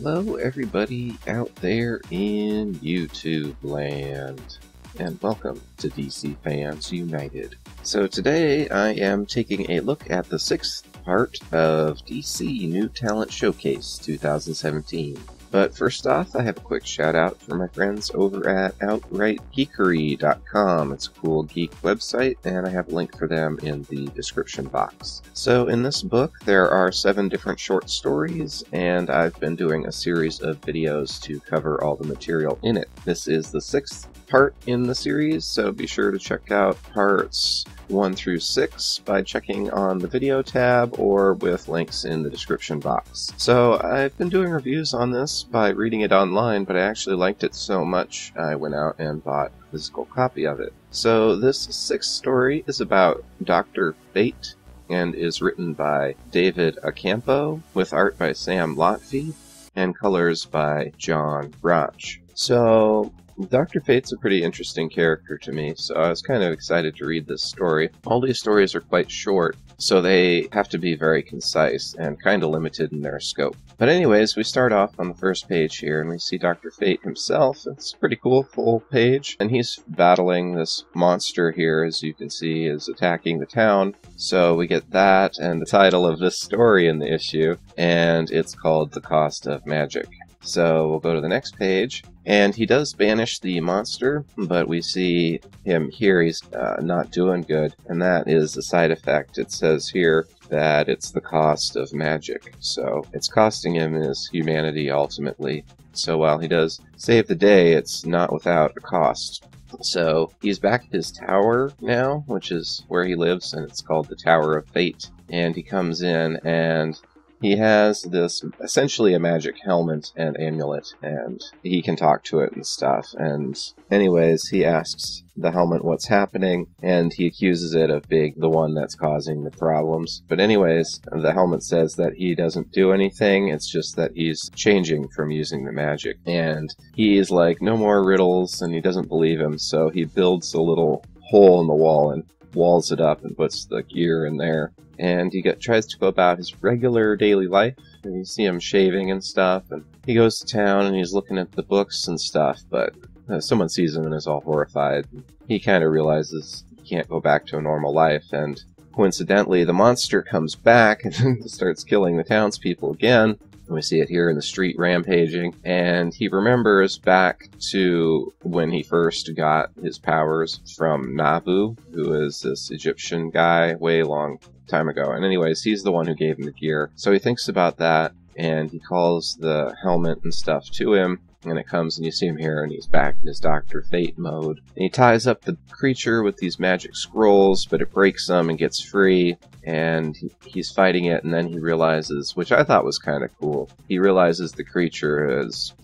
Hello everybody out there in YouTube land, and welcome to DC Fans United. So today I am taking a look at the 6th part of DC New Talent Showcase 2017. But first off, I have a quick shout out for my friends over at OutrightGeekery.com. It's a cool geek website, and I have a link for them in the description box. So in this book, there are 7 different short stories, and I've been doing a series of videos to cover all the material in it. This is the 6th part in the series, so be sure to check out parts 1 through 6 by checking on the video tab or with links in the description box. So I've been doing reviews on this by reading it online, but I actually liked it so much I went out and bought a physical copy of it. So this 6th story is about Dr.Fate and is written by David Ocampo with art by Sam Lotfi and colors by John Roch. So Dr. Fate's a pretty interesting character to me, so I was kind of excited to read this story. All these stories are quite short, so they have to be very concise and kind of limited in their scope. But anyways, we start off on the first page here, and we see Dr. Fate himself. It's a pretty cool full page, and he's battling this monster here, as you can see, is attacking the town. So we get that, and the title of this story in the issue, and it's called The Cost of Magic. So we'll go to the next page, and he does banish the monster, but we see him here, he's not doing good, and that is a side effect. It says here that it's the cost of magic, so it's costing him his humanity ultimately. So while he does save the day, it's not without a cost. So he's back at his tower now, which is where he lives, and it's called the Tower of Fate, and he comes in and he has this, essentially a magic helmet and amulet, and he can talk to it and stuff. And anyways, he asks the helmet what's happening, and he accuses it of being the one that's causing the problems. But anyways, the helmet says that he doesn't do anything, it's just that he's changing from using the magic. And he's like, no more riddles, and he doesn't believe him, so he builds a little hole in the wall and walls it up and puts the gear in there. And he tries to go about his regular daily life, and you see him shaving and stuff, and he goes to town and he's looking at the books and stuff, but someone sees him and is all horrified. He kind of realizes he can't go back to a normal life, and coincidentally the monster comes back and starts killing the townspeople again. We see it here in the street rampaging, and he remembers back to when he first got his powers from Nabu, who is this Egyptian guy way long time ago. And anyways, he's the one who gave him the gear. So he thinks about that, and he calls the helmet and stuff to him, and it comes, and you see him here, and he's back in his Dr. Fate mode. And he ties up the creature with these magic scrolls, but it breaks them and gets free, and he's fighting it, and then he realizes, which I thought was kind of cool, he realizes the creature has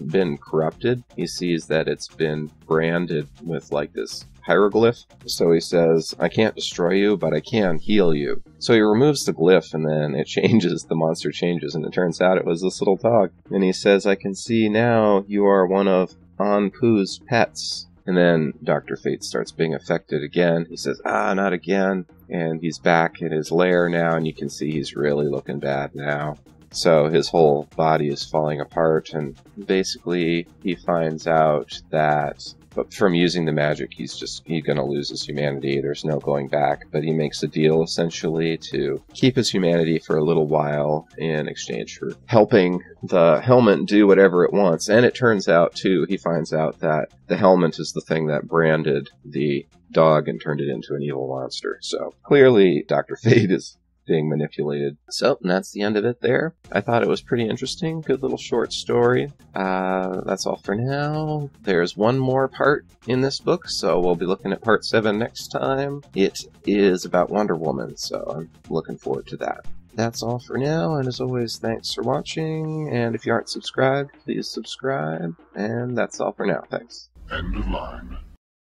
been corrupted. He sees that it's been branded with like this hieroglyph. So he says, I can't destroy you, but I can heal you. So he removes the glyph, and then it changes, the monster changes, and it turns out it was this little dog. And he says, I can see now you are one of Anpu's pets. And then Dr. Fate starts being affected again. He says, not again. And he's back in his lair now, and you can see he's really looking bad now. So his whole body is falling apart, and basically he finds out that from using the magic, he's gonna lose his humanity. There's no going back, but he makes a deal essentially to keep his humanity for a little while in exchange for helping the helmet do whatever it wants. And it turns out too, he finds out that the helmet is the thing that branded the dog and turned it into an evil monster. So clearly Dr. Fate is being manipulated. So, and that's the end of it there. I thought it was pretty interesting. Good little short story. That's all for now. There's one more part in this book, so we'll be looking at part 7 next time. It is about Wonder Woman, so I'm looking forward to that. That's all for now, and as always, thanks for watching, and if you aren't subscribed, please subscribe, and that's all for now. Thanks. End of line.